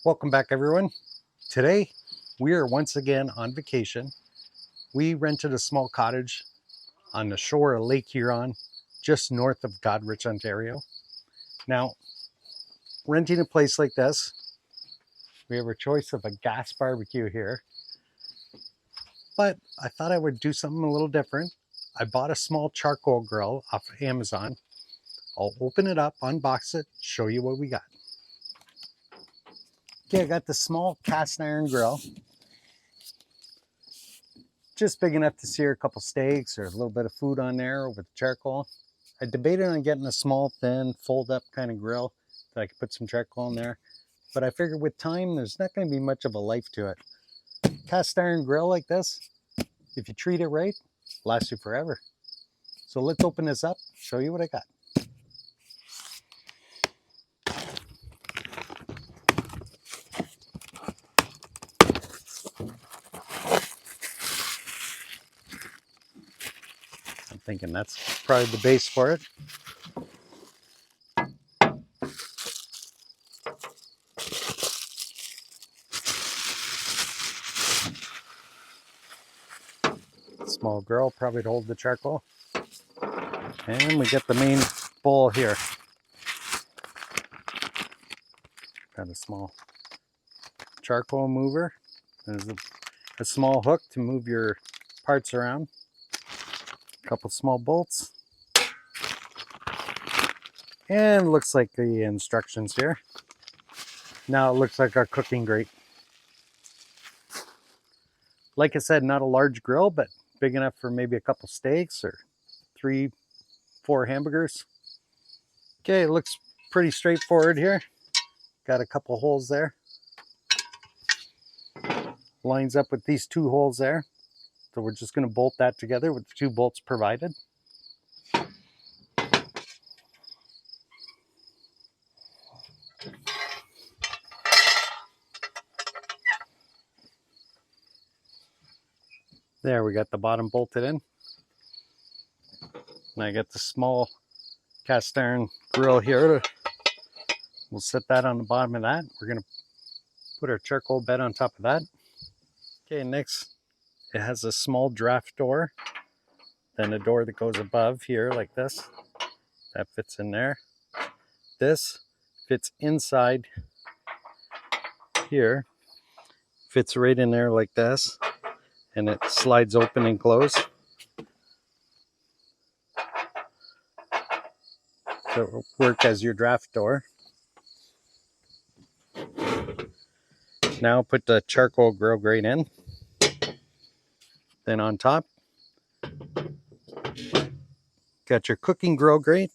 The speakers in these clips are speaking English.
Welcome back, everyone. Today, we are once again on vacation. We rented a small cottage on the shore of Lake Huron, just north of Goderich, Ontario. Now, renting a place like this, we have a choice of a gas barbecue here, but I thought I would do something a little different. I bought a small charcoal grill off of Amazon. I'll open it up, unbox it, show you what we got. Okay, I got the small cast iron grill, just big enough to sear a couple steaks or a little bit of food on there with the charcoal. I debated on getting a small, thin, fold-up kind of grill that I could put some charcoal in there, but I figured with time, there's not going to be much of a life to it. Cast iron grill like this, if you treat it right, lasts you forever. So let's open this up, show you what I got. I'm thinking that's probably the base for it. Small grill, probably to hold the charcoal. And we get the main bowl here. Got a small charcoal mover. There's a small hook to move your parts around. A couple small bolts. And looks like the instructions here. Now it looks like our cooking grate. Like I said, not a large grill, but big enough for maybe a couple steaks or 3-4 hamburgers. Okay, it looks pretty straightforward here. Got a couple holes there. Lines up with these 2 holes there. So we're just going to bolt that together with the 2 bolts provided. There, we got the bottom bolted in. And I got the small cast iron grill here. We'll set that on the bottom of that. We're going to put our charcoal bed on top of that. Okay, next it has a small draft door. Then a door that goes above here like this. That fits in there. This fits inside here. Fits right in there like this. And it slides open and close. So it will work as your draft door. Now put the charcoal grill grate in. Then on top, got your cooking grill grate.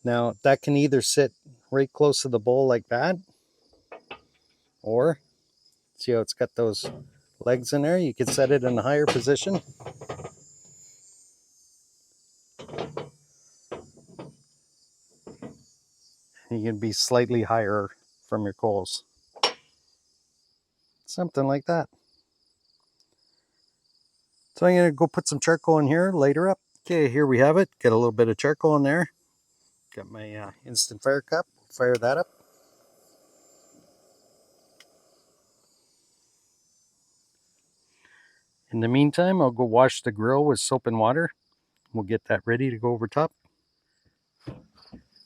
Now that can either sit right close to the bowl like that, or see how it's got those legs in there? You could set it in a higher position. You can be slightly higher from your coals. Something like that. So I'm going to go put some charcoal in here, light her up. Okay, here we have it. Got a little bit of charcoal in there. Got my instant fire cup. Fire that up. In the meantime, I'll go wash the grill with soap and water. We'll get that ready to go over top.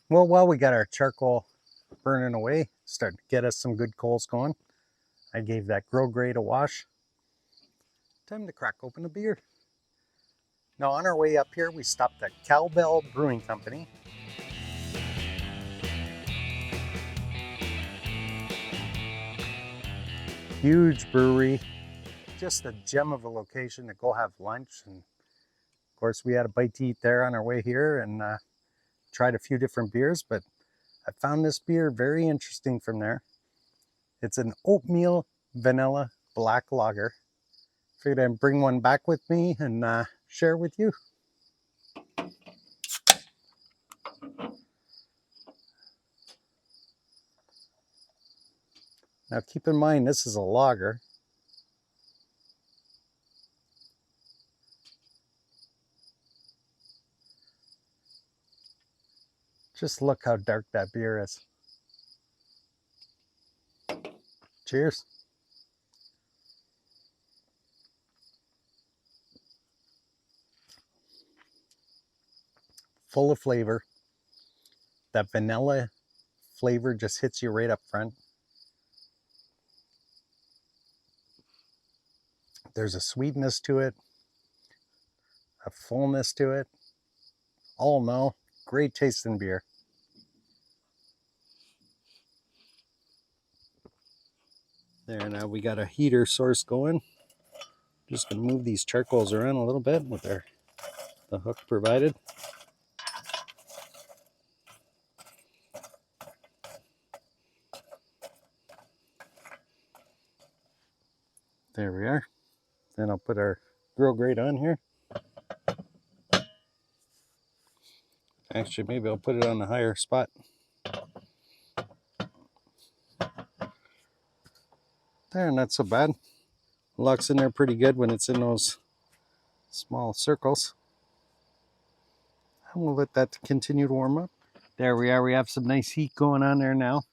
Well, while we got our charcoal burning away, start to get us some good coals going, I gave that grill grate a wash. Time to crack open a beer. Now on our way up here, we stopped at Cowbell Brewing Company. Huge brewery, just a gem of a location to go have lunch. And of course, we had a bite to eat there on our way here and tried a few different beers, but I found this beer very interesting from there. It's an oatmeal vanilla black lager. Figured I'd bring one back with me and share with you. Now keep in mind, this is a lager. Just look how dark that beer is. Cheers. Full of flavor. That vanilla flavor just hits you right up front. There's a sweetness to it, a fullness to it. All in all, great tasting beer. There, now we got a heater source going. Just gonna move these charcoals around a little bit with the hook provided. There we are. Then I'll put our grill grate on here. Actually, maybe I'll put it on a higher spot. There, not so bad. Locks in there pretty good when it's in those small circles. And we'll let that continue to warm up. There we are. We have some nice heat going on there now.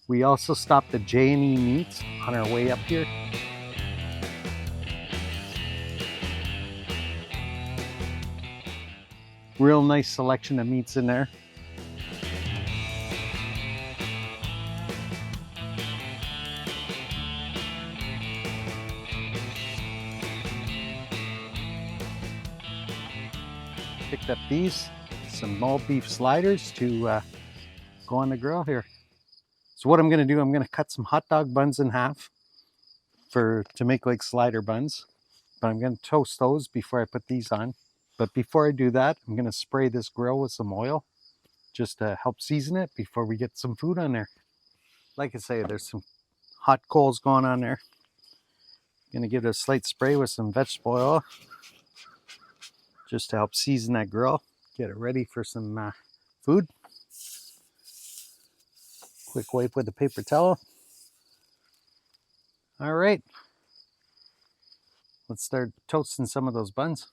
We also stopped at J&E Meats on our way up here. Real nice selection of meats in there. Picked up these, some all beef sliders to go on the grill here. So what I'm gonna do, I'm gonna cut some hot dog buns in half to make like slider buns. But I'm gonna toast those before I put these on. But before I do that, I'm gonna spray this grill with some oil just to help season it before we get some food on there. Like I say, there's some hot coals going on there. Gonna give it a slight spray with some vegetable oil just to help season that grill. Get it ready for some food. Quick wipe with a paper towel. All right, let's start toasting some of those buns.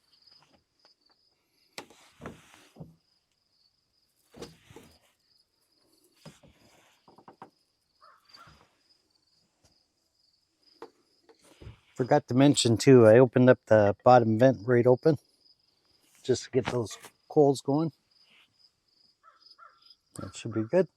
Forgot to mention too, I opened up the bottom vent right open just to get those coals going. That should be good.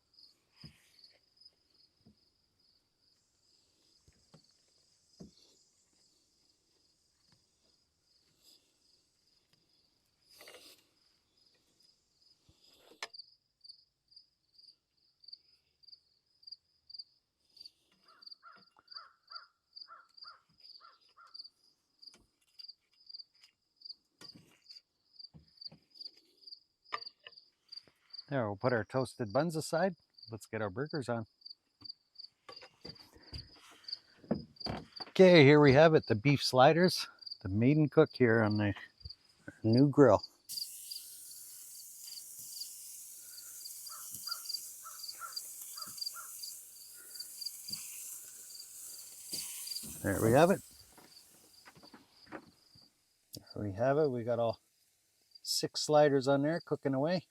There, we'll put our toasted buns aside. Let's get our burgers on. Okay, here we have it, the beef sliders, the maiden cook here on the new grill. There we have it. There we have it. We got all 6 sliders on there cooking away.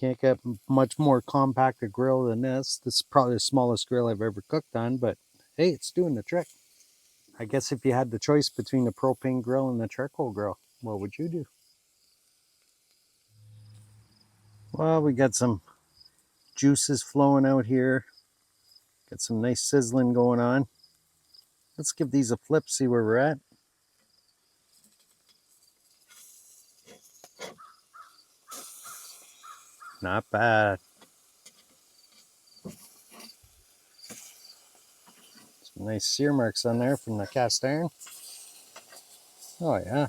Can't get much more compact a grill than this. This is probably the smallest grill I've ever cooked on, but hey, it's doing the trick. I guess if you had the choice between the propane grill and the charcoal grill, what would you do? Well, we got some juices flowing out here. Got some nice sizzling going on. Let's give these a flip, see where we're at. Not bad. Some nice sear marks on there from the cast iron. Oh yeah.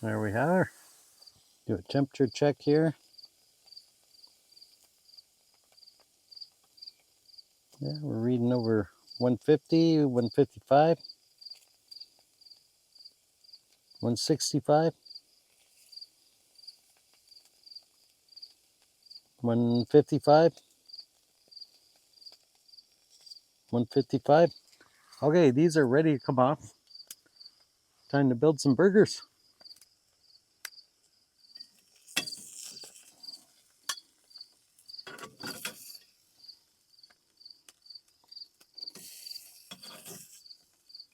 There we are. Do a temperature check here. Yeah, we're reading over 150, 155, 165. 155. 155. Okay, these are ready to come off. Time to build some burgers.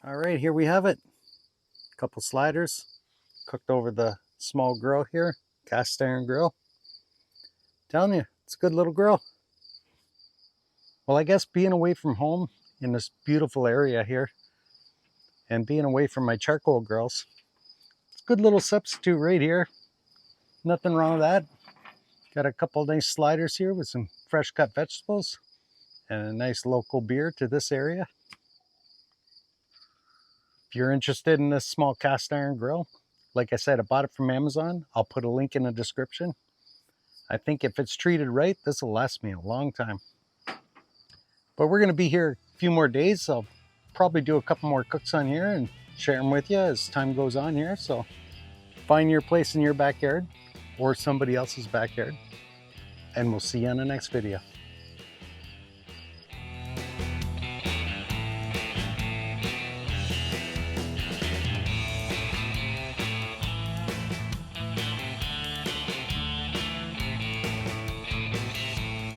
All right, here we have it. A couple sliders cooked over the small grill here, cast iron grill. Telling you, it's a good little grill. Well, I guess being away from home in this beautiful area here and being away from my charcoal grills, it's a good little substitute right here. Nothing wrong with that. Got a couple nice sliders here with some fresh cut vegetables and a nice local beer to this area. If you're interested in this small cast iron grill, like I said, I bought it from Amazon. I'll put a link in the description. I think if it's treated right, this will last me a long time. But we're going to be here a few more days, so I'll probably do a couple more cooks on here and share them with you as time goes on here. So find your place in your backyard or somebody else's backyard, and we'll see you on the next video.